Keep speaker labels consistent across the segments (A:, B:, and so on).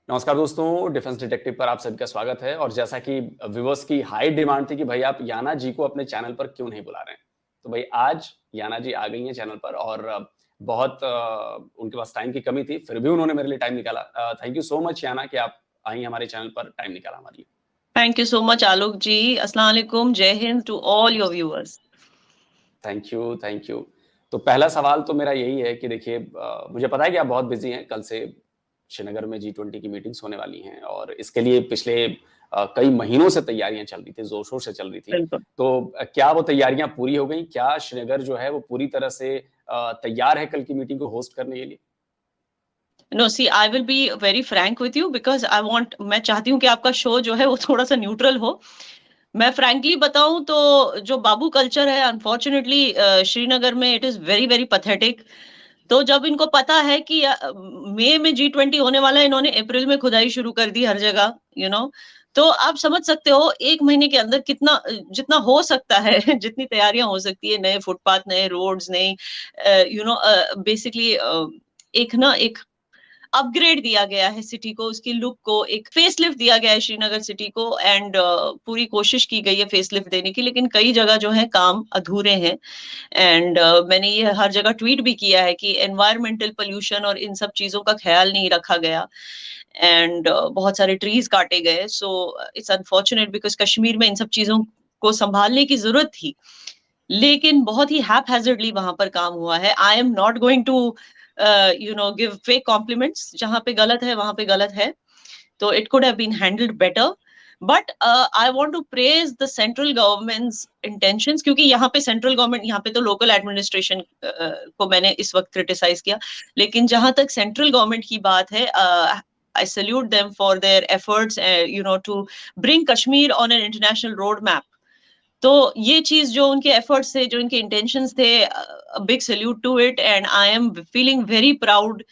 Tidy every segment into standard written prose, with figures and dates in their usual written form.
A: नमस्कार दोस्तों, defence detective पर आप सभी का स्वागत है। और जैसा कि व्यूअर्स की हाई डिमांड थी कि भाई आप याना जी को अपने चैनल पर क्यों नहीं बुला रहे हैं, तो भाई आज याना जी आ गई हैं चैनल पर और बहुत उनके पास टाइम की कमी थी, फिर भी उन्होंने मेरे लिए टाइम निकाला। थैंक यू सो मच याना कि आप आई हमारे चैनल पर, टाइम निकाला हमारे लिए।
B: Thank you so much, Alok ji. Assalamu alaikum. Jai Hind to all your viewers.
A: Thank you, thank you. तो पहला सवाल तो मेरा यही है कि देखिए, मुझे पता है कि आप बहुत बिजी हैं। कल से श्रीनगर में G20 की मीटिंग्स होने वाली हैं और इसके लिए पिछले कई महीनों से तैयारियां चल रही थी, जोर शोर से चल रही थी।
B: बिल्कुल।
A: तो क्या वो तैयारियां पूरी हो गई? क्या श्रीनगर जो है वो पूरी तरह से तैयार है कल की मीटिंग को होस्ट करने के लिए?
B: No, see, I will be very frank with you because मैं चाहती हूँ कि आपका शो जो है वो थोड़ा सा न्यूट्रल हो। मैं फ्रैंकली बताऊं तो जो बाबू कल्चर है, अनफॉर्चुनेटली श्रीनगर में it is very very pathetic. तो जब इनको पता है कि मई में G20 होने वाला है, इन्होंने अप्रैल में खुदाई शुरू कर दी हर जगह, तो आप समझ सकते हो एक महीने के अंदर कितना जितना हो सकता है जितनी तैयारियां हो सकती है, नए फुटपाथ, नए रोड्स, नई बेसिकली एक अपग्रेड दिया गया है सिटी को, उसकी लुक को एक फेसलिफ्ट दिया गया है श्रीनगर सिटी को। एंड पूरी कोशिश की गई है फेसलिफ्ट देने की, लेकिन कई जगह जो है काम अधूरे हैं। एंड मैंने ये हर जगह ट्वीट भी किया है कि एनवायरमेंटल पोल्यूशन और इन सब चीजों का ख्याल नहीं रखा गया। एंड बहुत सारे ट्रीज काटे गए। So it's unfortunate because Kashmir में इन सब चीजों को संभालने की जरूरत थी, लेकिन बहुत ही हैपहैजर्डली वहां पर काम हुआ है। I am not going to give fake compliments. जहां पे गलत है वहां पे गलत है, तो it could have been handled better. But I want to praise the central government's intentions, क्योंकि यहाँ पे सेंट्रल गवर्नमेंट, यहाँ पे तो लोकल एडमिनिस्ट्रेशन को मैंने इस वक्त क्रिटिसाइज किया, लेकिन जहां तक सेंट्रल गवर्नमेंट की बात है, I salute them for their efforts, to bring Kashmir on an international roadmap. तो ये चीज जो उनके एफर्ट्स थे, जो उनके इंटेंशंस थे, big salute to it. And I am feeling very proud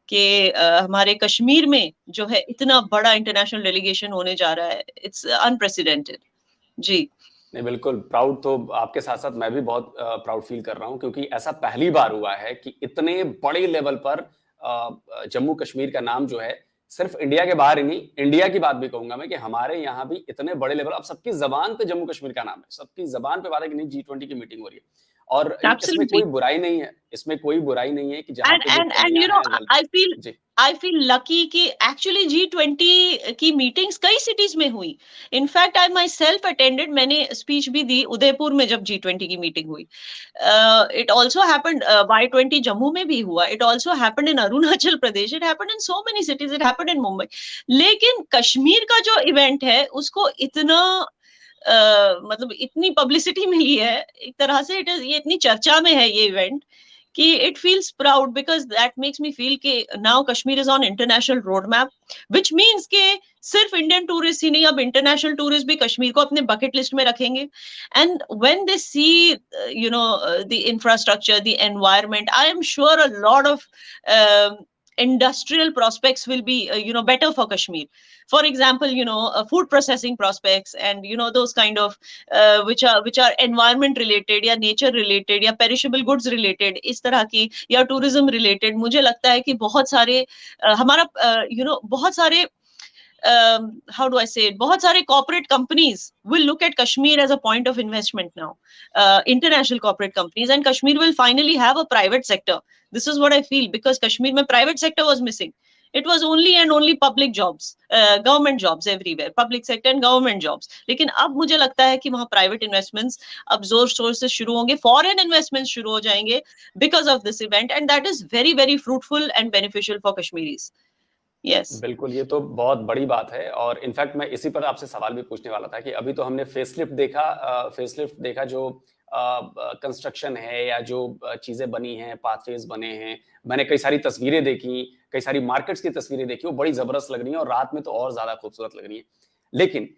B: कि हमारे कश्मीर में जो है इतना बड़ा इंटरनेशनल डेलीगेशन होने जा रहा है। It's unprecedented. जी
A: नहीं, बिल्कुल प्राउड तो आपके साथ साथ मैं भी बहुत प्राउड फील कर रहा हूं, क्योंकि ऐसा पहली बार हुआ है कि इतने बड़े लेवल पर जम्मू कश्मीर का नाम जो है, सिर्फ इंडिया के बाहर ही नहीं, इंडिया की बात भी कहूंगा मैं कि हमारे यहाँ भी इतने बड़े लेवल, अब सबकी जबान पे जम्मू कश्मीर का नाम है, सबकी जबान पे बात है कि नहीं G20 की मीटिंग हो रही है। और इसमें कोई
B: एब्सोल्युटली।
A: बुराई नहीं है, इसमें कोई बुराई नहीं है कि जहां
B: एंड
A: पे जो
B: एंड एंड
A: कमियां हैं,
B: I feel
A: ji.
B: I feel lucky कि एक्चुअली G20 की मीटिंग्स कई सिटीज में हुई। In fact I myself attended, मैंने स्पीच भी दी उदयपुर में जब G20 की मीटिंग हुई। It also happened, Y20 Jammu में भी हुआ। It also happened in Arunachal Pradesh. It happened in so many cities. It happened in Mumbai. लेकिन कश्मीर का जो इवेंट है उसको इतना मतलब इतनी पब्लिसिटी मिली है, एक तरह से इट इज, ये इतनी चर्चा में है ये इवेंट कि it feels proud, because that makes me feel कि now Kashmir is on international road map, which means के सिर्फ इंडियन टूरिस्ट ही नहीं, अब इंटरनेशनल टूरिस्ट भी कश्मीर को अपने बकेट लिस्ट में रखेंगे। And when they see the infrastructure, the environment, I am sure a lot of industrial prospects will be better for Kashmir. For example, food processing prospects, and those kind of which are environment related या nature related या perishable goods related, इस तरह की, या tourism related। मुझे लगता है कि बहुत सारे हमारा बहुत सारे how do I say it? बहुत सारे corporate companies will look at Kashmir as a point of investment now, international corporate companies, and Kashmir will finally have a private sector. This is what I feel, because Kashmir में private sector was missing. It was only and only public jobs, government jobs everywhere, public sector and government jobs. लेकिन अब मुझे लगता है कि वहाँ private investments अब जोर शोर से शुरू होंगे, foreign investments शुरू हो जाएंगे because of this event, and that is very very fruitful and beneficial for Kashmiris. Yes.
A: बिल्कुल, ये तो बहुत बड़ी बात है। और इनफैक्ट मैं इसी पर आपसे सवाल भी पूछने वाला था कि अभी तो हमने फेसलिफ्ट देखा जो कंस्ट्रक्शन है या जो चीजें बनी हैं, पाथवेज बने हैं, मैंने कई सारी तस्वीरें देखी, कई सारी मार्केट्स की तस्वीरें देखी, वो बड़ी जबरदस्त लग रही हैं और रात में तो और ज्यादा खूबसूरत लग रही हैं। लेकिन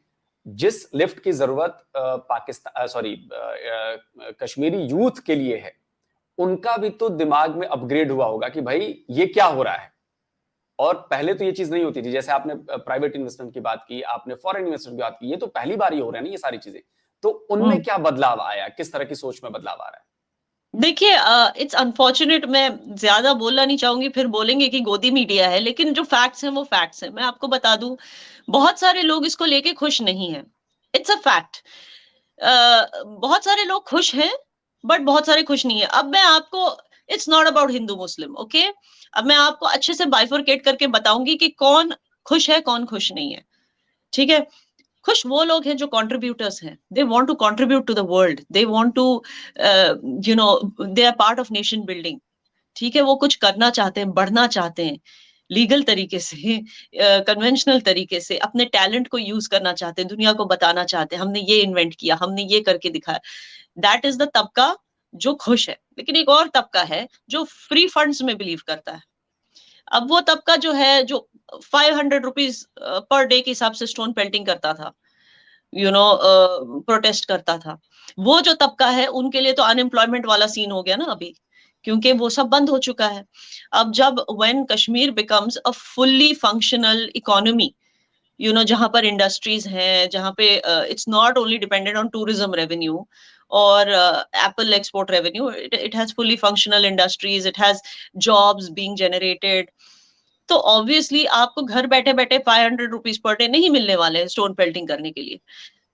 A: जिस लिफ्ट की जरूरत कश्मीरी यूथ के लिए है, उनका भी तो दिमाग में अपग्रेड हुआ होगा कि भाई ये क्या हो रहा है। और पहले तो ये चीज नहीं होती थी, जैसे आपने प्राइवेट इन्वेस्टमेंट की बात की, आपने फॉरेन इन्वेस्टमेंट की बात की, ये तो पहली बार ही हो रहा है ना ये सारी चीजें। तो उनमें क्या बदलाव आया, किस तरह की सोच में बदलाव आ रहा है?
B: देखिए इट्स अनफॉर्चुनेट, मैं ज्यादा बोलना नहीं चाहूंगी, फिर बोलेंगे कि गोदी मीडिया है, लेकिन जो फैक्ट्स हैं वो फैक्ट्स हैं। मैं आपको बता दूं, बहुत सारे लोग इसको लेके खुश नहीं है। It's a fact. बहुत सारे लोग खुश हैं, बट बहुत सारे खुश नहीं है। अब मैं आपको, it's not about Hindu Muslim, okay. अब मैं आपको अच्छे से बाइफरकेट करके बताऊंगी कि कौन खुश है कौन खुश नहीं है, ठीक है। खुश वो लोग हैं जो कंट्रीब्यूटर्स हैं, they want to contribute to the world, they want to you know they are part of nation building, ठीक है। वो कुछ करना चाहते हैं, बढ़ना चाहते हैं, लीगल तरीके से, कन्वेंशनल तरीके से, अपने टैलेंट को यूज करना चाहते हैं, दुनिया को बताना चाहते हैं हमने ये इन्वेंट किया, हमने ये करके दिखाया। दैट इज द तबका जो खुश है। लेकिन एक और तबका है जो फ्री फंड्स में बिलीव करता है। अब वो तबका जो है, जो 500 रुपीज पर डे के हिसाब से स्टोन पेल्टिंग करता था, प्रोटेस्ट करता था, वो जो तबका है उनके लिए तो अनएम्प्लॉयमेंट वाला सीन हो गया ना अभी, क्योंकि वो सब बंद हो चुका है। अब जब when Kashmir becomes a fully functional economy, जहां पर इंडस्ट्रीज हैं, जहां पे it's not only dependent on tourism revenue और apple export revenue, it has fully functional industries, it has jobs being generated, तो ऑब्वियसली आपको घर बैठे बैठे 500 रुपीज पर डे नहीं मिलने वाले हैं स्टोन पेल्टिंग करने के लिए।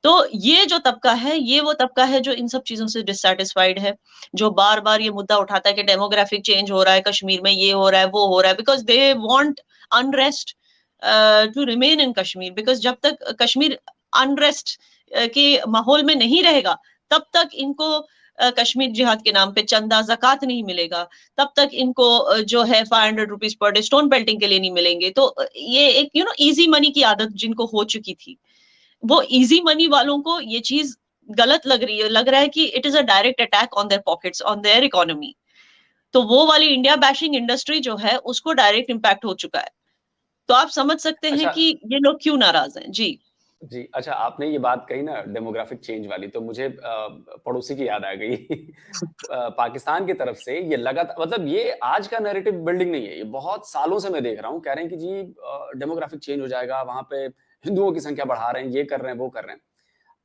B: तो ये जो तबका है, ये वो तबका है जो इन सब चीजों से डिससेटिस्फाइड है, जो बार बार ये मुद्दा उठाता है कि डेमोग्राफिक चेंज हो रहा है कश्मीर में, ये हो रहा है वो हो रहा है, because they want unrest to remain in Kashmir, because जब तक कश्मीर अनरेस्ट के माहौल में नहीं रहेगा, तब तक इनको कश्मीर जिहाद के नाम पे चंदा जक़ात नहीं मिलेगा, तब तक इनको जो है 500 rupees per day stone pelting के लिए नहीं मिलेंगे। तो ये एक इजी मनी की आदत जिनको हो चुकी थी, वो इजी मनी वालों को ये चीज गलत लग रही है, लग रहा है कि it is a direct attack on their pockets, on their economy. तो वो वाली इंडिया बैशिंग इंडस्ट्री जो है उसको डायरेक्ट इम्पैक्ट हो चुका है। तो आप समझ सकते हैं
A: अच्छा
B: कि ये लोग क्यों नाराज हैं। जी।
A: जी, अच्छा आपने ये बात कही ना डेमोग्राफिक चेंज वाली, तो मुझे पड़ोसी की याद आ गई। पाकिस्तान की तरफ से ये मतलब ये आज का नैरेटिव बिल्डिंग नहीं है, ये बहुत सालों से मैं देख रहा हूँ, कह रहे हैं कि जी डेमोग्राफिक चेंज हो जाएगा, वहाँ पे हिंदुओं की संख्या बढ़ा रहे हैं, ये कर रहे हैं, वो कर रहे हैं।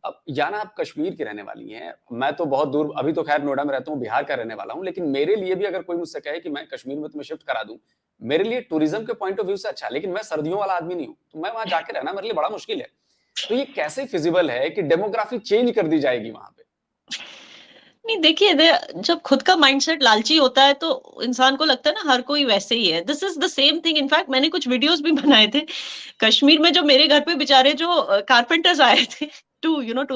A: अब याना आप कश्मीर की रहने वाली हैं, मैं तो बहुत दूर, अभी तो खैर नोएडा में रहता हूँ, बिहार का रहने वाला हूँ, लेकिन मेरे लिए भी अगर कोई मुझसे कहे कि मैं कश्मीर में तुम्हें शिफ्ट करा दूँ, मेरे लिए टूरिज्म के पॉइंट ऑफ व्यू से अच्छा है, लेकिन मैं सर्दियों वाला आदमी नहीं हूँ, तो मैं वहाँ जाके रहना मेरे लिए बड़ा मुश्किल है। तो ये कैसे फिजिबल है कि डेमोग्राफी चेंज कर दी जाएगी वहाँ पे?
B: नहीं देखिए, जब खुद का माइंडसेट लालची होता है तो इंसान को लगता है ना हर कोई वैसे ही है। This is the same thing. In fact मैंने कुछ वीडियोस भी बनाए थे कश्मीर में, जो मेरे घर पे बेचारे जो कारपेंटर्स आए थे to to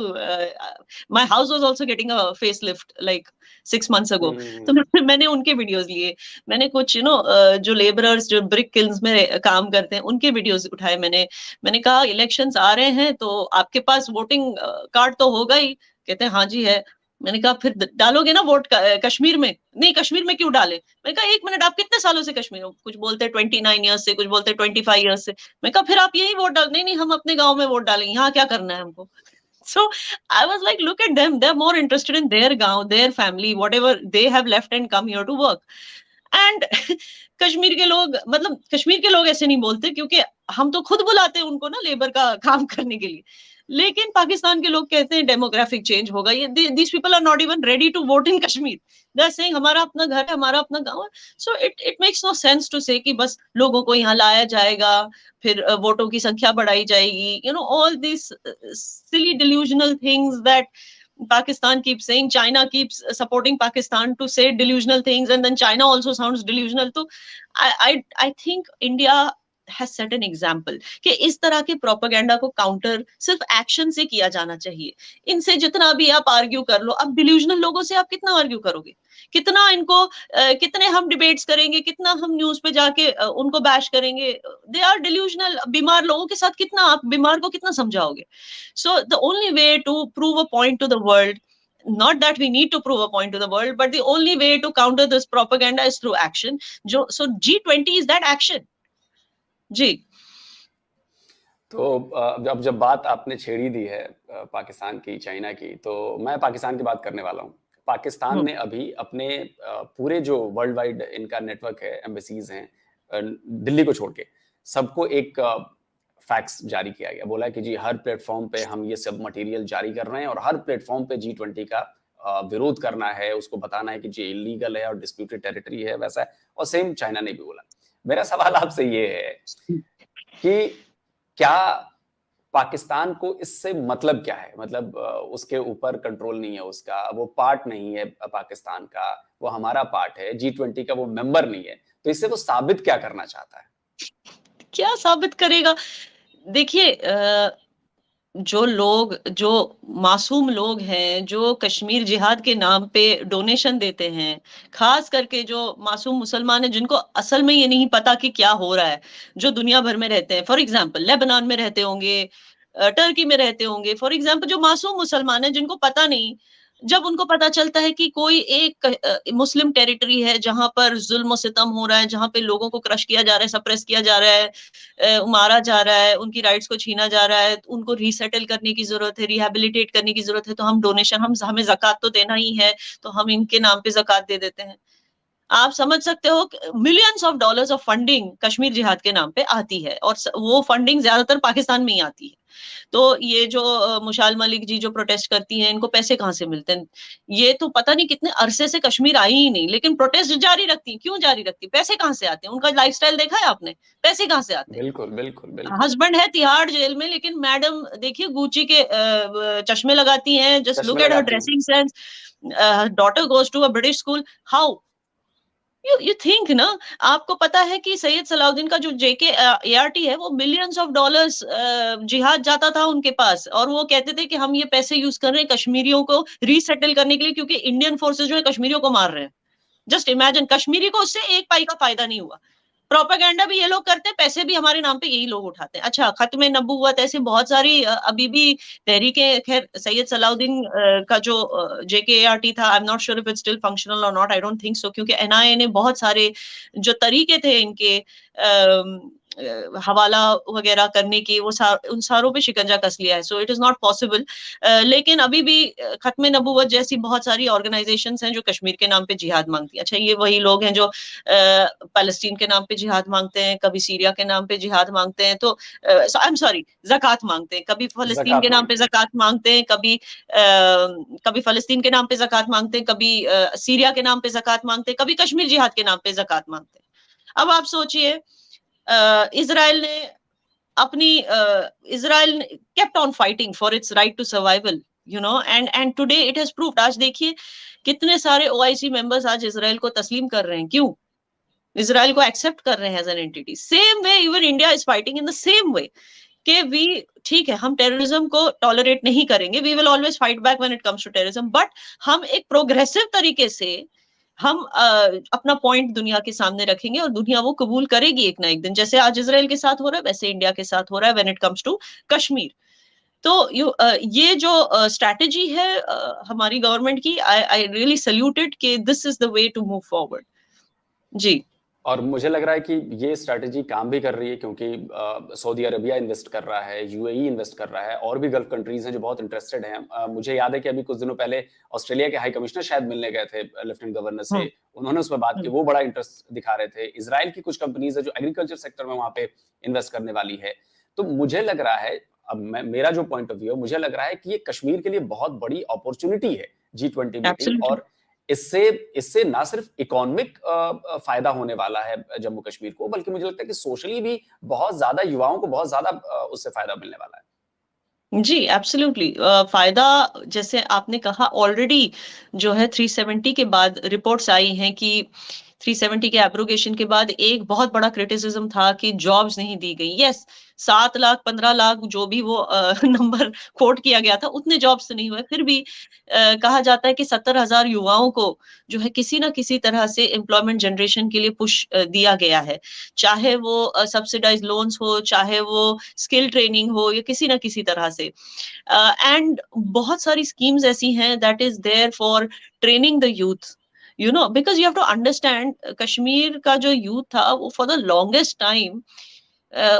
B: my house was also getting a face lift like 6 months ago. तो मैंने उनके वीडियोस लिए, मैंने कुछ जो लेबरर्स जो ब्रिक किल्न्स में काम करते हैं उनके वीडियोस उठाए। मैंने कहा इलेक्शंस आ रहे हैं तो आपके पास वोटिंग कार्ड तो होगा ही। कहते हैं हाँ जी है। मैंने कहा फिर डालोगे ना वोट कश्मीर में? नहीं, कश्मीर में क्यों डाले? मैंने कहा एक मिनट, आप कितने सालों से कश्मीर हो? कुछ बोलते 29 ईयर्स से, कुछ बोलते 25 ईयर्स से। मैं कहा फिर आप यही वोट डाल? नहीं नहीं, हम अपने गांव में वोट डालेंगे, यहाँ क्या करना है हमको? So I was like, look at them. They're more interested in their gaon, their family, whatever they have left and come here to work. And Kashmir के लोग, मतलब कश्मीर के लोग ऐसे नहीं बोलते, क्योंकि हम तो खुद बुलाते हैं उनको ना लेबर का काम करने के लिए। लेकिन पाकिस्तान के लोग कहते हैं डेमोग्राफिक चेंज होगा। ये these people are not even ready to vote in Kashmir. They are saying हमारा अपना घर है, हमारा अपना गांव है। So it makes no sense to say कि बस लोगों को यहाँ लाया जाएगा, फिर वोटों की संख्या बढ़ाई जाएगी, all this silly delusional things that Pakistan keeps saying. China keeps supporting Pakistan to say delusional things, and then China also sounds delusional. So I think India has set an example कि इस तरह के propaganda को counter सिर्फ action से किया जाना चाहिए। इनसे जितना भी आप आर्ग्यू कर लो, अब डिल्यूजनल लोगों से आप कितना आर्ग्यू करोगे? कितना इनको कितने हम डिबेट्स करेंगे, कितना हम न्यूज पे जाके उनको बैश करेंगे? They are delusional. बीमार लोगों के साथ कितना आप बीमार को कितना समझाओगे? So the only way to prove a point to the world, not that we need to prove a point to the world, but the only way to counter this propaganda is through action. So G20 is that action. जी।
A: तो अब जब बात आपने छेड़ी दी है पाकिस्तान की, China की, तो मैं पाकिस्तान की बात करने वाला हूँ। पाकिस्तान ने अभी अपने पूरे जो वर्ल्ड वाइड इनका नेटवर्क है, एम्बेसीज हैं, दिल्ली को छोड़ के, सबको एक फैक्स जारी किया गया। बोला कि जी हर प्लेटफॉर्म पे हम ये सब मटेरियल जारी कर रहे हैं और हर प्लेटफॉर्म पे G20 का विरोध करना है, उसको बताना है कि ये इलीगल है और डिस्प्यूटेड टेरिटरी है, वैसा है। और सेम चाइना ने भी बोला। मेरा सवाल आपसे ये है कि क्या पाकिस्तान को इससे मतलब क्या है? मतलब उसके ऊपर कंट्रोल नहीं है उसका, वो पार्ट नहीं है पाकिस्तान का, वो हमारा पार्ट है, G20 का वो मेंबर नहीं है, तो इससे वो साबित क्या करना चाहता है?
B: क्या साबित करेगा? देखिए, जो मासूम लोग हैं, जो कश्मीर जिहाद के नाम पे डोनेशन देते हैं, खास करके जो मासूम मुसलमान हैं, जिनको असल में ये नहीं पता कि क्या हो रहा है, जो दुनिया भर में रहते हैं, फॉर एग्जाम्पल लेबनान में रहते होंगे, टर्की में रहते होंगे, फॉर एग्जाम्पल जो मासूम मुसलमान हैं, जिनको पता नहीं, जब उनको पता चलता है कि कोई एक मुस्लिम टेरिटरी है जहां पर जुल्म सितम हो रहा है, जहां पे लोगों को क्रश किया जा रहा है, सप्रेस किया जा रहा है, मारा जा रहा है, उनकी राइट्स को छीना जा रहा है, उनको रीसेटल करने की जरूरत है, रिहेबिलिटेट करने की जरूरत है, तो हम डोनेशन, हमें ज़कात तो देना ही है, तो हम इनके नाम पे ज़कात दे देते हैं। आप समझ सकते हो millions of dollars of funding Kashmir जिहाद के नाम पे आती है, और वो फंडिंग ज्यादातर पाकिस्तान में ही आती है। तो ये जो मुशाल मलिक जी जो प्रोटेस्ट करती हैं, इनको पैसे कहाँ से मिलते हैं? ये तो पता नहीं कितने अरसे से कश्मीर आई ही नहीं, लेकिन प्रोटेस्ट जारी रखती हैं। क्यों जारी रखती? पैसे कहाँ से आते हैं? उनका लाइफस्टाइल देखा है आपने? पैसे कहाँ से आते हैं?
A: बिल्कुल, बिल्कुल, बिल्कुल।
B: हस्बैंड है तिहाड़ जेल में, लेकिन मैडम देखिए गुची के चश्मे लगाती हैं। जस्ट लुक
A: चश्मे
B: एट हर
A: लगाती हैं।
B: Dressing sense. Daughter goes to a British school. How you think ना? आपको पता है कि सैयद सलाउद्दीन का जो जेके एआरटी है, वो मिलियंस ऑफ डॉलर्स जिहाद जाता था उनके पास, और वो कहते थे कि हम ये पैसे यूज कर रहे हैं कश्मीरियों को रीसेटल करने के लिए, क्योंकि इंडियन फोर्सेस जो है कश्मीरियों को मार रहे हैं। जस्ट इमेजिन, कश्मीरी को उससे एक पाई का फायदा नहीं हुआ। प्रोपेगेंडा भी ये लोग करते हैं, पैसे भी हमारे नाम पे यही लोग उठाते हैं। अच्छा, खत्म नबूवत, ऐसे बहुत सारी अभी भी तहरीके, खैर सैयद सलाउद्दीन का जो जेकेआरटी था, I am not sure if it's still functional और not, I don't think so, क्योंकि एनआईए ने बहुत सारे जो तरीके थे इनके हवाला वगैरह करने की, वो उन सारों पे शिकंजा कस लिया है। So it is not possible. लेकिन अभी भी खत्म नबूवत जैसी बहुत सारी ऑर्गेनाइजेशंस हैं जो कश्मीर के नाम पे जिहाद मांगती हैं। अच्छा, ये वही लोग हैं जो पैलेस्टीन के नाम पे जिहाद मांगते हैं, कभी सीरिया के नाम पे जिहाद मांगते हैं, तो आई एम सॉरी, ज़कात मांगते हैं, कभी फलस्तीन के
A: ज़कात
B: नाम पे
A: माँगते हैं।
B: ज़कात मांगते हैं, कभी फलस्तीन के नाम पे ज़कात मांगते हैं, कभी सीरिया के नाम पे ज़कात मांगते हैं, कभी कश्मीर जिहाद के नाम पे ज़कात मांगते हैं। अब आप सोचिए, इजराइल ने अपनी Israel kept on fighting for its right to survival, you know, and today it has proved. आज देखिए कितने सारे ओआईसी मेंबर्स आज इजराइल को तस्लीम कर रहे हैं। क्यों? इजराइल को एक्सेप्ट कर रहे हैं as an entity. Same way even India is fighting in the same way कि वी, ठीक है, हम टेररिज्म को टॉलरेट नहीं करेंगे, we will always fight back when it comes to terrorism, but हम एक प्रोग्रेसिव तरीके से हम अपना पॉइंट दुनिया के सामने रखेंगे, और दुनिया वो कबूल करेगी एक ना एक दिन। जैसे आज इजराइल के साथ हो रहा है, वैसे इंडिया के साथ हो रहा है when it comes to Kashmir. तो ये जो स्ट्रैटेजी है हमारी गवर्नमेंट की, आई रियली सल्यूट इट कि this is the way to move forward. जी।
A: और मुझे लग रहा है कि ये स्ट्रैटेजी काम भी कर रही है, क्योंकि सऊदी अरबिया इन्वेस्ट कर रहा है, यूएई इन्वेस्ट कर रहा है, और भी गल्फ कंट्रीज हैं जो बहुत इंटरेस्टेड हैं। मुझे याद है कि अभी कुछ दिनों पहले ऑस्ट्रेलिया के हाई कमिश्नर शायद मिलने गए थे लेफ्टिनेंट गवर्नर से, उन्होंने उसमें बात की, वो बड़ा इंटरेस्ट दिखा रहे थे। इजराइल की कुछ कंपनीज है जो एग्रीकल्चर सेक्टर में वहां पे इन्वेस्ट करने वाली है। तो मुझे लग रहा है, अब मेरा जो पॉइंट ऑफ व्यू है, मुझे लग रहा है कि ये कश्मीर के लिए बहुत बड़ी अपॉर्चुनिटी है, G20 मीटिंग,
B: एब्सोल्युटली।
A: और इससे इससे ना सिर्फ इकोनॉमिक फायदा होने वाला है जम्मू कश्मीर को, बल्कि मुझे लगता है कि सोशली भी बहुत ज्यादा, युवाओं को बहुत ज्यादा उससे फायदा मिलने वाला है।
B: जी, एब्सोल्युटली। फायदा, जैसे आपने कहा, ऑलरेडी जो है 370 के बाद रिपोर्ट्स आई हैं कि 370 के एब्रोगेशन के बाद एक बहुत बड़ा क्रिटिसिज्म था कि जॉब्स नहीं दी गई। यस, 7 लाख 15 लाख जो भी वो नंबर कोट किया गया था, उतने जॉब्स तो नहीं हुए। फिर भी कहा जाता है कि 70,000 युवाओं को जो है किसी ना किसी तरह से एम्प्लॉयमेंट जनरेशन के लिए पुश दिया गया है, चाहे वो सब्सिडाइज लोन्स हो, चाहे वो स्किल ट्रेनिंग हो, या किसी ना किसी तरह से। एंड बहुत सारी स्कीम्स ऐसी हैं that is there for training the youth, you know, because you have to understand, Kashmir का जो यूथ था वो फॉर द लॉन्गेस्ट टाइम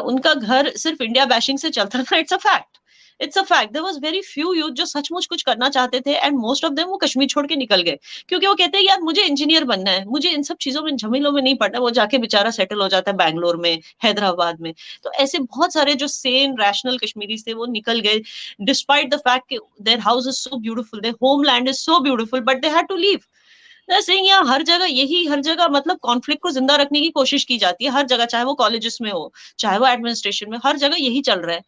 B: उनका घर सिर्फ इंडिया बैशिंग से चलता था। It's a fact. It's a fact, there was very few youth जो सचमुच कुछ करना चाहते थे, एंड मोस्ट ऑफ देम वो कश्मीर छोड़ के निकल गए, क्योंकि वो कहते हैं यार मुझे इंजीनियर बनना है, मुझे इन सब चीजों में झमेलों में नहीं पड़ना। वो जाके बेचारा सेटल हो जाता है बैंगलोर में, हैदराबाद में। तो ऐसे बहुत सारे जो सेन रैशनल कश्मीरी थे वो निकल गए, despite the fact there house is so beautiful, there homeland is so beautiful, but they had to leave. Singh, यहाँ हर जगह यही, हर जगह मतलब कॉन्फ्लिक्ट को जिंदा रखने की कोशिश की जाती है हर जगह, चाहे वो कॉलेजेस में हो, चाहे वो एडमिनिस्ट्रेशन में, हर जगह यही चल रहा है।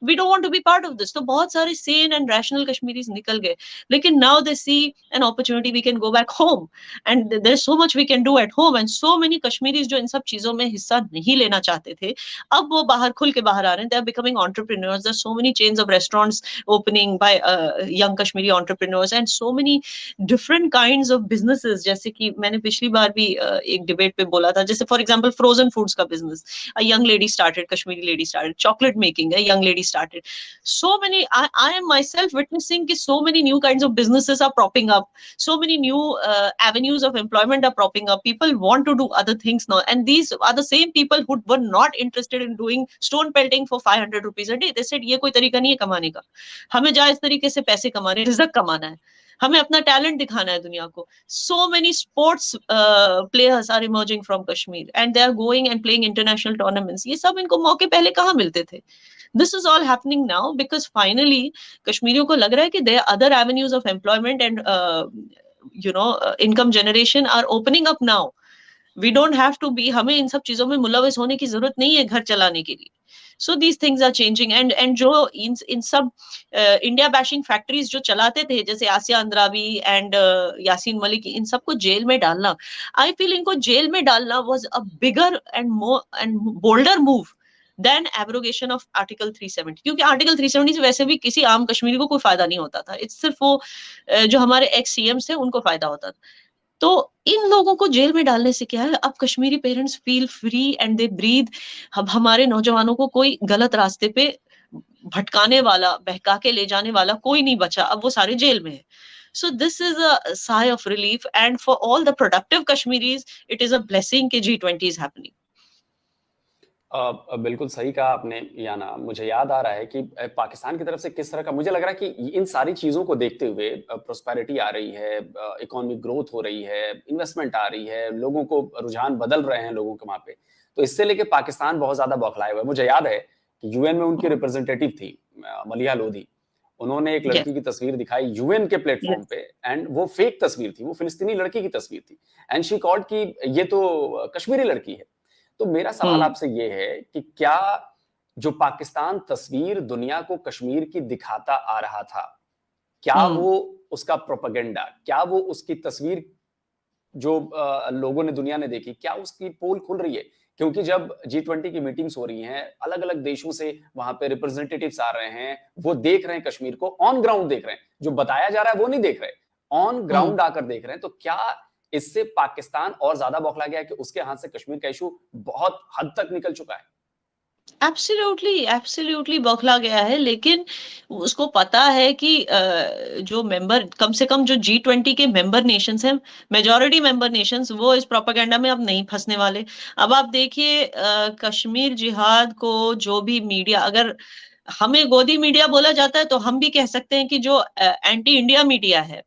B: We don't want to be part of this. तो बहुत सारे sane and rational Kashmiris निकल गए, लेकिन now they see an opportunity, we can go back home and there's so much we can do at home, and so many Kashmiris जो इन सब चीजों में हिस्सा नहीं लेना चाहते थे, अब वो बाहर खुल के बाहर आ रहे हैं। They are becoming entrepreneurs. There's so many chains of restaurants opening by young Kashmiri entrepreneurs and so many different kinds of businesses. जैसे कि मैंने पिछली बार भी एक डिबेट पे बोला था, जैसे फॉर एग्जांपल फ्रोजन फूड्स का business, a young lady started, Kashmiri lady started chocolate making, a young lady started. So many, I am myself witnessing कि so many new kinds of businesses are propping up, so many new avenues of employment are propping up. People want to do other things now, and these are the same people who were not interested in doing stone pelting for 500 rupees a day. They said ये कोई तरीका नहीं है कमाने का, हमें जायज तरीके से पैसे कमाने, रिजक कमाना है, हमें अपना टैलेंट दिखाना है दुनिया को. So many sports players are emerging from Kashmir and they are going and playing international tournaments. ये सब इनको मौके पहले कहाँ मिलते थे? This is all happening now because finally कश्मीरियों को लग रहा है कि there are other avenues of employment and income generation are opening up now. We don't have to be, हमें इन सब चीजों में मुलविस होने की जरूरत नहीं है घर चलाने के लिए. So these things are changing and जो इन सब इंडिया बैशिंग फैक्ट्रीज जो चलाते थे, जैसे आसिया अंद्रावी एंड यासीन मलिक, इन सबको जेल में डालना, आई फील इनको जेल में डालना was a bigger and more and bolder move then abrogation of article 370, क्योंकि आर्टिकल 370 से वैसे भी किसी आम कश्मीरी को कोई फायदा नहीं होता था. इट्स सिर्फ वो जो हमारे एक्स सीएम्स थे उनको फायदा होता था. तो इन लोगों को जेल में डालने से क्या है, अब Kashmiri parents feel free and they breathe. अब हमारे नौजवानों को कोई गलत रास्ते पे भटकाने वाला, बहका के ले जाने वाला कोई नहीं बचा, अब वो सारे जेल में है. So this is a sigh of relief, and for all the productive Kashmiris, it is a blessing कि G20 is happening.
A: बिल्कुल सही कहा आपने याना. मुझे याद आ रहा है कि पाकिस्तान की तरफ से किस तरह का, मुझे लग रहा है कि इन सारी चीजों को देखते हुए प्रोस्पेरिटी आ रही है, इकोनॉमिक ग्रोथ हो रही है, इन्वेस्टमेंट आ रही है, लोगों को रुझान बदल रहे हैं लोगों के वहां पे, तो इससे लेके पाकिस्तान बहुत ज्यादा बौखलाया हुआ है. मुझे याद है कि यूएन में उनकी रिप्रेजेंटेटिव थी मलिहा लोधी, उन्होंने एक लड़की की तस्वीर दिखाई यूएन के प्लेटफॉर्म पे, एंड वो फेक तस्वीर थी, वो फिलिस्तीनी लड़की की तस्वीर थी, एंड शी कॉल्ड कि ये तो कश्मीरी लड़की है. तो मेरा सवाल आपसे ये है कि क्या जो पाकिस्तान तस्वीर दुनिया को कश्मीर की दिखाता आ रहा था, क्या वो उसका प्रोपेगेंडा, क्या वो उसकी तस्वीर जो लोगों ने, दुनिया ने देखी, क्या उसकी पोल खुल रही है? क्योंकि जब G20 की मीटिंग्स हो रही हैं, अलग-अलग देशों से वहां पे रिप्रेजेंटेटिव्स आ रहे हैं, वो देख रहे हैं कश्मीर को, ऑन ग्राउंड देख रहे हैं, जो बताया जा रहा है वो नहीं देख रहे, ऑन ग्राउंड आकर देख रहे हैं. तो क्या इससे पाकिस्तान और ज्यादा बौखला गया कि उसके हाथ से कश्मीर का इशू बहुत हद तक निकल चुका है?
B: एब्सोल्युटली बौखला गया है, लेकिन उसको पता है कि जो मेंबर, कम से कम जो G20 के मेंबर नेशंस हैं, मेजॉरिटी मेंबर नेशंस, वो इस प्रोपेगेंडा में अब नहीं फंसने वाले. अब आप देखिए कश्मीर जिहाद को जो भी मीडिया, अगर हमें गोदी मीडिया बोला जाता है तो हम भी कह सकते हैं कि जो एंटी इंडिया मीडिया है,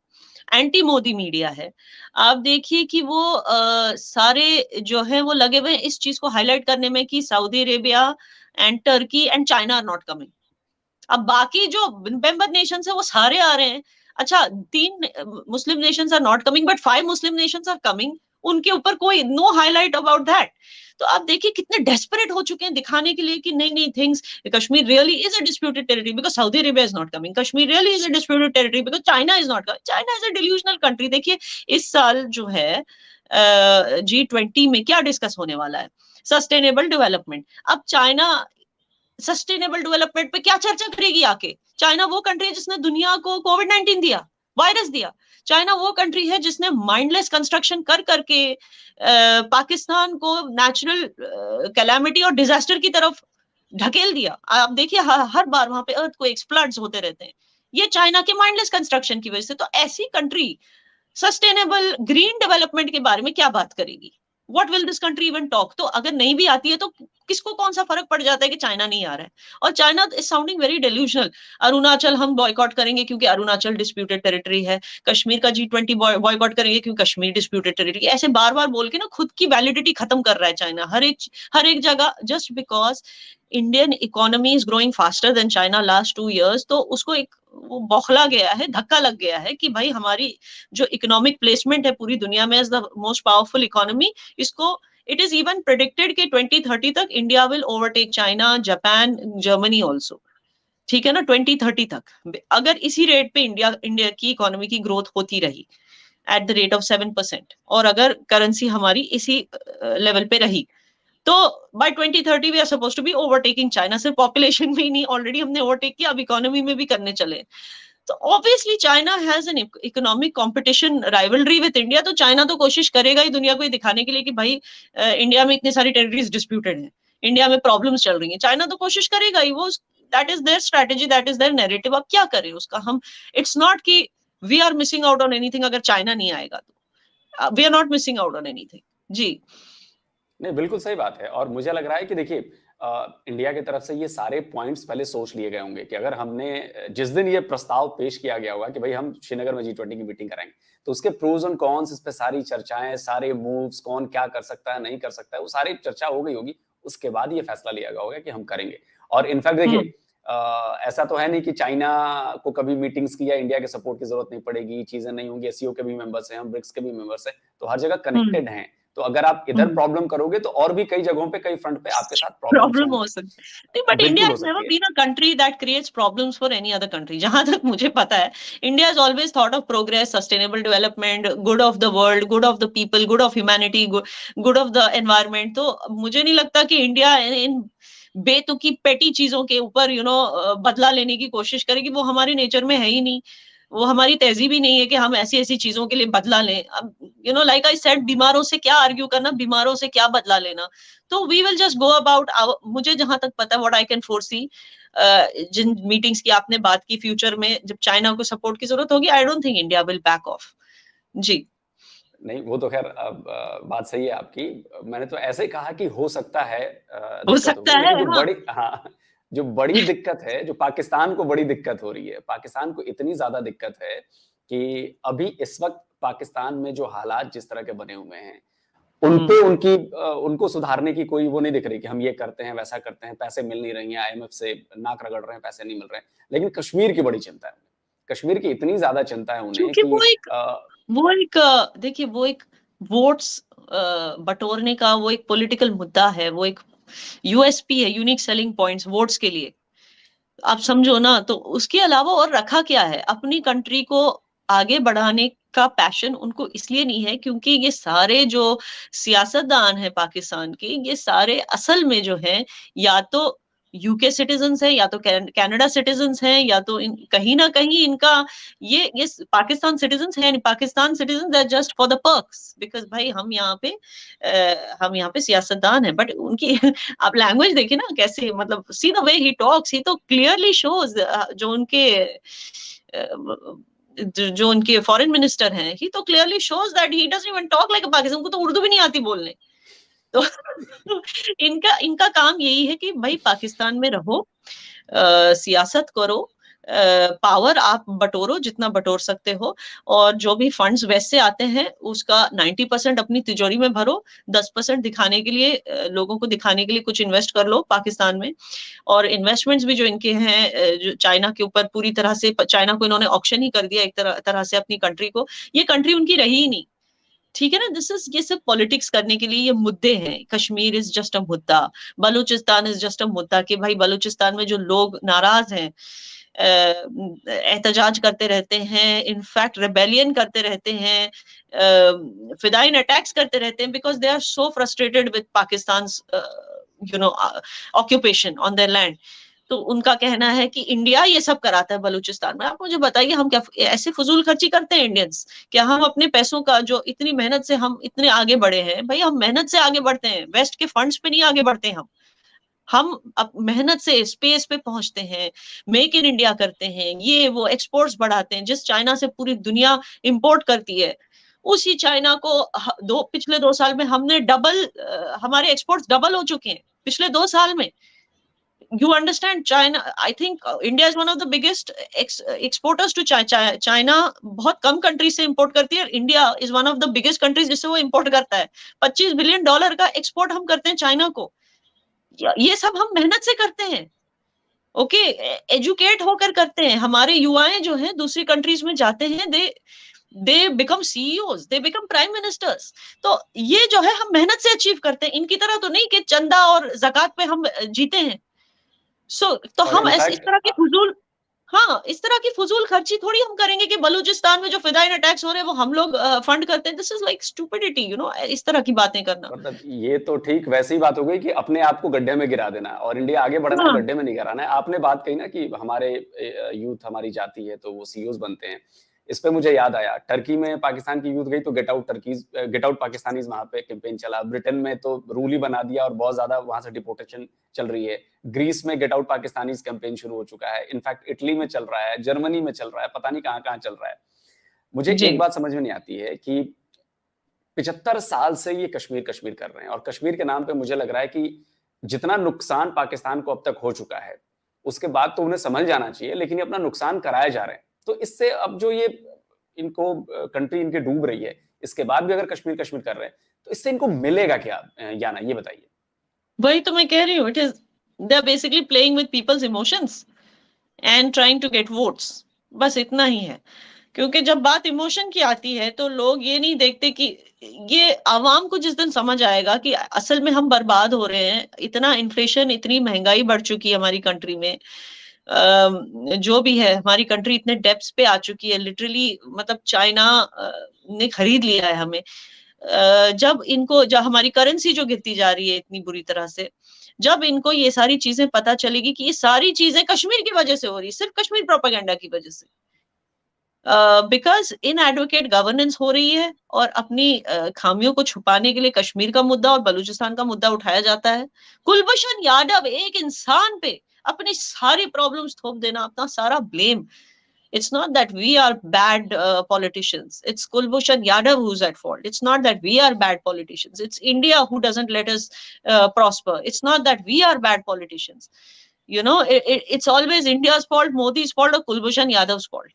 B: एंटी मोदी मीडिया है, आप देखिए कि वो सारे जो है वो लगे हुए इस चीज को हाईलाइट करने में कि Saudi Arabia and Turkey and China are not coming. अब बाकी जो मेंबर नेशंस है वो सारे आ रहे हैं. अच्छा, 3 Muslim nations are not coming but 5 Muslim nations are coming. उनके ऊपर कोई नो हाईलाइट अबाउट दैट. तो आप देखिए कितने डेस्परेट हो चुके हैं दिखाने के लिए कि नहीं things, Kashmir really is a disputed territory because Saudi Arabia is not coming. Kashmir really is a disputed territory because China is not coming. China is a delusional country. देखिए इस साल जो है G20 में क्या डिस्कस होने वाला है, सस्टेनेबल डेवलपमेंट. अब चाइना सस्टेनेबल डेवलपमेंट पे क्या चर्चा करेगी आके? चाइना वो कंट्री है जिसने दुनिया को कोविड-19 दिया, वायरस दिया. चाइना वो कंट्री है जिसने माइंडलेस कंस्ट्रक्शन कर करके पाकिस्तान को नेचुरल कैलामिटी और डिजास्टर की तरफ ढकेल दिया. आप देखिए हर बार वहां पे अर्थक्वेक्स, फ्लड्स होते रहते हैं. ये चाइना के माइंडलेस कंस्ट्रक्शन की वजह से. तो ऐसी कंट्री सस्टेनेबल ग्रीन डेवलपमेंट के बारे में क्या बात करेगी? What will this country even talk? तो अगर नहीं भी आती है तो किसको कौन सा फर्क पड़ जाता है कि चाइना नहीं आ रहा है? और China is sounding very delusional. Arunachal हम बॉयकॉट करेंगे क्योंकि अरुणाचल डिस्प्यूटेड टेरिटरी है, कश्मीर का G20 बॉयकॉट करेंगे क्योंकि कश्मीर डिस्प्यूटेड टेरिटरी। ऐसे बार बार बोल के ना खुद की वैलिडिटी खत्म कर रहा है चाइना हर एक जगह, just because Indian economy is growing faster than China last 2 years। तो उसको एक वो बौखला गया है, धक्का लग गया है कि भाई हमारी जो इकोनॉमिक प्लेसमेंट है पूरी दुनिया में as the most powerful economy, इसको इट इज इवन प्रेडिक्टेड कि 2030 तक India will overtake China, Japan, Germany also. ठीक है ना, 2030 तक अगर इसी रेट पे इंडिया इंडिया की इकोनॉमी की ग्रोथ होती रही एट द रेट ऑफ 7%, और अगर करेंसी हमारी इसी लेवल पे रही, तो by 2030 we are suppose to be overtaking China. सिर्फ पॉपुलेशन में ही नहीं, ऑलरेडी हमने ओवरटेक किया, अब इकोनॉमी में भी करने चले। तो obviously China has an economic competition rivalry with India. तो चाइना तो कोशिश करेगा ही दुनिया को ये दिखाने के लिए कि भाई इंडिया में इतनी सारी टेरिटरीज डिस्प्यूटेड है, इंडिया में प्रॉब्लम्स चल रही हैं। चाइना तो कोशिश करेगा ही, वो that is their strategy, that is their narrative. अब क्या करें उसका हम? इट्स नॉट कि we are missing out on anything अगर चाइना नहीं आएगा तो, we are not missing out on anything. जी
A: नहीं, बिल्कुल सही बात है। और मुझे लग रहा है कि देखिए इंडिया की तरफ से ये सारे पॉइंट्स पहले सोच लिए गए होंगे कि अगर हमने जिस दिन ये प्रस्ताव पेश किया गया होगा कि भाई हम श्रीनगर में G20 की मीटिंग कराएंगे, तो उसके प्रोज एंड कॉन्स, इस पे सारी चर्चाएं, सारे मूव्स, कौन क्या कर सकता है, नहीं कर सकता है, वो सारी चर्चा हो गई होगी। उसके बाद ये फैसला लिया गया होगा कि हम करेंगे। और इनफैक्ट देखिए ऐसा तो है नहीं कि चाइना को कभी मीटिंग्स की या इंडिया के सपोर्ट की जरूरत नहीं पड़ेगी, चीजें नहीं होंगी। एससीओ के भी मेंबर्स हैं, हम ब्रिक्स के भी मेंबर्स हैं, तो हर जगह कनेक्टेड हैं। तो अगर आप इधर प्रॉब्लम करोगे तो और भी कई जगहों पे, कई फ्रंट पे आपके साथ
B: प्रॉब्लम हो सकती है, बट इंडिया
A: बिल्कुल हो
B: हैज नेवर
A: सकती है।
B: Been a country that creates problems for any other country. जहां तक मुझे पता है, India has always thought of progress, sustainable development, good of the world, good of the people, good of humanity, good of the environment. तो मुझे नहीं लगता कि इंडिया इन बेतुकी पेटी चीजों के ऊपर बदला लेने की कोशिश करेगी। वो हमारे नेचर में है ही नहीं, वो हमारी तहजीब ही नहीं है कि हम ऐसी ऐसी चीजों के लिए बदला लें। अब लाइक आई सेड, बीमारों से क्या आर्ग्यू करना, बीमारों से क्या बदला लेना। तो we will just go about. मुझे जहां तक पता है, व्हाट आई कैन फोरसी, जिन मीटिंग्स की आपने बात की, फ्यूचर में जब चाइना को सपोर्ट की जरूरत होगी, I don't think India will back off. जी
A: नहीं, वो तो खैर अब बात सही है आपकी। मैंने तो ऐसे कहा कि हो सकता है
B: हो
A: दिक्कत
B: सकता
A: होगी,
B: है,
A: लेकिन जो
B: हाँ।
A: बड़ी जो बड़ी दिक्कत है, जो पाकिस्तान को बड़ी दिक्कत हो रही है, पाकिस्तान को इतनी ज्यादा दिक्कत है कि अभी इस वक्त पाकिस्तान में जो हालात जिस तरह के बने हुए हैं, उनपे उनको सुधारने की कोई वो नहीं दिख रही कि हम ये करते हैं, वैसा करते हैं, पैसे मिल नहीं रही हैं, IMF से नाक रगड़ रहे हैं, पैसे नहीं मिल रहे हैं। लेकिन कश्मीर की बड़ी चिंता है, कश्मीर की इतनी ज्यादा चिंता है उन्हें
B: क्योंकि
A: कि
B: देखिए, वो एक वोट्स बटोरने का वो एक पॉलिटिकल मुद्दा है, वो एक यूएसपी है, यूनिक सेलिंग पॉइंट्स वोट्स के लिए। आप समझो ना, तो उसके अलावा और रखा क्या है? अपनी कंट्री को आगे बढ़ाने का पैशन उनको इसलिए नहीं है क्योंकि ये सारे जो सियासतदान है पाकिस्तान के, ये सारे असल में जो है या तो यूके सिटीजन्स हैं, या तो कनाडा सिटीजन्स हैं, या तो कहीं ना कहीं इनका ये पाकिस्तान सिटीजन्स हैं। Pakistan citizens are just for the perks, because भाई हम यहाँ पे सियासतदान है। बट उनकी आप लैंग्वेज देखिए ना कैसे, मतलब see the way he talks, ही तो क्लियरली शोज, जो उनके फॉरेन मिनिस्टर हैं, ही तो clearly shows that he doesn't even talk like अ पाकिस्तान। को तो उर्दू भी नहीं आती बोलने। तो इनका इनका काम यही है कि भाई पाकिस्तान में रहो, सियासत करो, पावर आप बटोरो जितना बटोर सकते हो, और जो भी फंड्स वैसे आते हैं उसका 90% अपनी तिजोरी में भरो, 10% दिखाने के लिए, लोगों को दिखाने के लिए कुछ इन्वेस्ट कर लो पाकिस्तान में। और इन्वेस्टमेंट्स भी जो इनके हैं, जो चाइना के ऊपर पूरी तरह से, चाइना को इन्होंने ऑक्शन ही कर दिया एक तरह से अपनी कंट्री को। ये कंट्री उनकी रही ही नहीं। ठीक है ना, ये सब पॉलिटिक्स करने के लिए ये मुद्दे हैं। कश्मीर इज जस्ट अ मुद्दा, बलूचिस्तान इज जस्ट अ मुद्दा कि भाई बलूचिस्तान में जो लोग नाराज हैं, एहतजाज करते रहते हैं, इनफैक्ट रेबेलियन करते रहते हैं, फिदाइन अटैक्स करते रहते हैं, because they are so frustrated with Pakistan occupation on their land. तो उनका कहना है कि इंडिया ये सब कराता है बलूचिस्तान में। आप मुझे बताइए, हम क्या ऐसे फजूल खर्ची करते हैं इंडियंस? क्या हम अपने पैसों का, जो इतनी मेहनत से हम इतने आगे बढ़े हैं, भाई हम मेहनत से आगे बढ़ते हैं, वेस्ट के फंड्स पे नहीं आगे बढ़ते हम अब मेहनत से स्पेस पे पहुंचते हैं, मेक इन इंडिया करते हैं, ये वो एक्सपोर्ट्स बढ़ाते हैं। जिस चाइना से पूरी दुनिया इंपोर्ट करती है, उसी चाइना को पिछले 2 साल में हमने हमारे एक्सपोर्ट्स डबल हो चुके हैं पिछले 2 साल में। You understand China, I think India is one of the biggest exporters to China बहुत कम कंट्री से इंपोर्ट करती है, India is one of the biggest countries जिससे वो इंपोर्ट करता है। $25 बिलियन का एक्सपोर्ट हम करते हैं चाइना को। ये सब हम मेहनत से करते हैं, ओके, एजुकेट होकर करते हैं। हमारे युवाएं जो हैं दूसरी कंट्रीज में जाते हैं, they become CEOs, they become prime ministers. तो ये जो है हम मेहनत से अचीव करते हैं, इनकी तरह तो नहीं कि चंदा और ज़कात पे हम जीते हैं। तो हम इस तरह की फजूल खर्ची थोड़ी हम करेंगे कि बलूचिस्तान में जो फिदाइन अटैक्स हो रहे हैं वो हम लोग फंड करते हैं। दिस इज लाइक स्टूपिडिटी, इस तरह की बातें करना।
A: मतलब ये तो ठीक वैसी ही बात हो गई कि अपने आप को गड्ढे में गिरा देना, और इंडिया आगे बढ़ना गड्ढे में नहीं गिराना है। आपने बात कही ना कि हमारे यूथ हमारी जाती है तो वो CEOs बनते हैं, इस पे मुझे याद आया, टर्की में पाकिस्तान की यूथ गई तो गेट आउट पाकिस्तानीज वहां पे कैंपेन चला। ब्रिटेन में तो रूल ही बना दिया और बहुत ज्यादा वहां से डिपोर्टेशन चल रही है। ग्रीस में गेट आउट पाकिस्तानीज कैंपेन शुरू हो चुका है, इनफैक्ट इटली में चल रहा है, जर्मनी में चल रहा है, पता नहीं कहां कहां चल रहा है। मुझे एक बात समझ में नहीं आती है कि 75 साल से ये कश्मीर कर रहे हैं, और कश्मीर के नाम पे मुझे लग रहा है कि जितना नुकसान पाकिस्तान को अब तक हो चुका है उसके बाद तो उन्हें समझ जाना चाहिए, लेकिन ये अपना नुकसान कराए जा रहे हैं। तो इससे अब जो ये इनको कंट्री इनके डूब रही है, इसके बाद भी अगर कश्मीर कर रहे हैं तो इससे इनको मिलेगा क्या, याना ये बताइए।
B: वही तो मैं कह रही हूँ, it is they are basically playing with people's emotions and trying to get votes, बस इतना ही है। क्योंकि जब बात इमोशन की आती है तो लोग ये नहीं देखते कि ये आवाम को जिस दिन समझ आएगा कि असल में हम बर्बाद हो रहे हैं, इतना इन्फ्लेशन, इतनी महंगाई बढ़ चुकी है हमारी कंट्री में, जो भी है हमारी कंट्री इतने डेप्थ्स पे आ चुकी है लिटरली, मतलब चाइना ने खरीद लिया है हमें। जब हमारी करेंसी जो गिरती जा रही है इतनी बुरी तरह से, जब इनको ये सारी चीजें पता चलेगी कि ये सारी चीजें कश्मीर की वजह से हो रही है, सिर्फ कश्मीर प्रोपेगेंडा की वजह से, बिकॉज इनएडवोकेट गवर्नेंस हो रही है और अपनी खामियों को छुपाने के लिए कश्मीर का मुद्दा और बलूचिस्तान का मुद्दा उठाया जाता है। कुलभूषण यादव एक इंसान पे अपनी सारी प्रॉब्लम्स थोप देना, अपना सारा blame. It's not that we are bad politicians. It's Kulbhushan Yadav who's at fault. It's not that we are bad politicians. It's India who doesn't let us prosper. It's not that we are bad politicians. It's always India's fault, Modi's fault, or Kulbhushan Yadav's fault.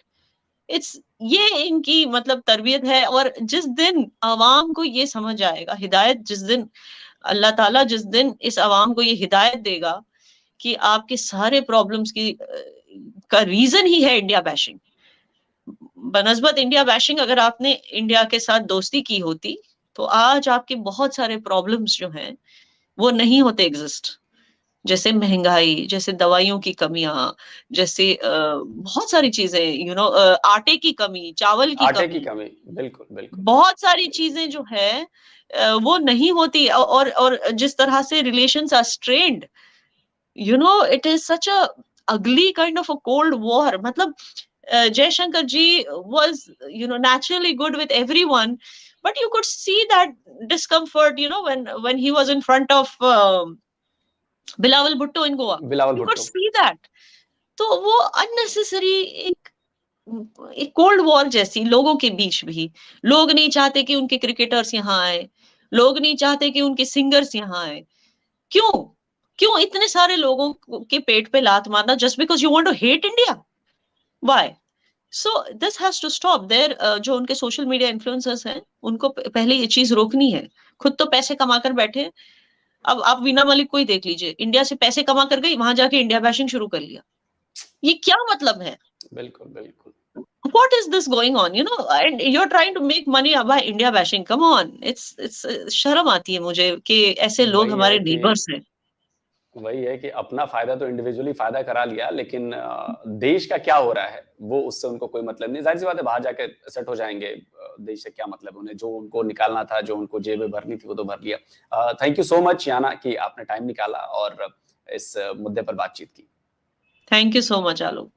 B: ये इनकी मतलब तरबियत है। और जिस दिन आवाम को ये समझ आएगा, हिदायत जिस दिन अल्लाह ताला जिस दिन इस आवाम को ये हिदायत देगा कि आपके सारे प्रॉब्लम्स का रीजन ही है इंडिया बैशिंग, बनस्बत इंडिया बैशिंग, अगर आपने इंडिया के साथ दोस्ती की होती तो आज आपके बहुत सारे प्रॉब्लम्स जो हैं वो नहीं होते एग्जिस्ट, जैसे महंगाई, जैसे दवाइयों की कमियां, जैसे बहुत सारी चीजें, आटे की कमी, चावल की कमी,
A: बिल्कुल बिल्कुल,
B: बहुत सारी चीजें जो है वो नहीं होती। और जिस तरह से relations are strained, it is such a ugly kind of a cold war. मतलब Jaishankar ji was naturally good with everyone, but you could see that discomfort when he was in front of Bilawal Bhutto in Goa. You could see that. तो वो unnecessary एक cold war जैसी लोगों के बीच भी, लोग नहीं चाहते कि उनके क्रिकेटर्स यहाँ आए, लोग नहीं चाहते कि उनके सिंगर्स यहाँ आए। क्यों इतने सारे लोगों के पेट पे लात मारना just because you want to hate India? Why? So this has to stop. There जो उनके सोशल मीडिया इन्फ्लुएंसर्स हैं उनको पहले ये चीज रोकनी है। खुद तो पैसे कमा कर बैठे, अब आप वीना मलिक को ही देख लीजिए, इंडिया से पैसे कमा कर गई, वहां जाके इंडिया बैशिंग शुरू कर लिया। ये क्या मतलब है?
A: बिल्कुल बिल्कुल।
B: What is this going on? And you're trying to make money by India bashing. Come on, it's शर्म आती है मुझे कि ऐसे लोग हमारे नेबर्स हैं।
A: वही है कि अपना फायदा तो इंडिविजुअली फायदा करा लिया, लेकिन देश का क्या हो रहा है वो उससे उनको कोई मतलब नहीं। जाहिर सी बात है, बाहर जाके सेट हो जाएंगे, देश से क्या मतलब उन्हें, जो उनको निकालना था, जो उनको जेबें भरनी थी वो तो भर लिया। थैंक यू सो मच याना कि आपने टाइम निकाला और इस मुद्दे पर बातचीत की।
B: Thank you so much Alok.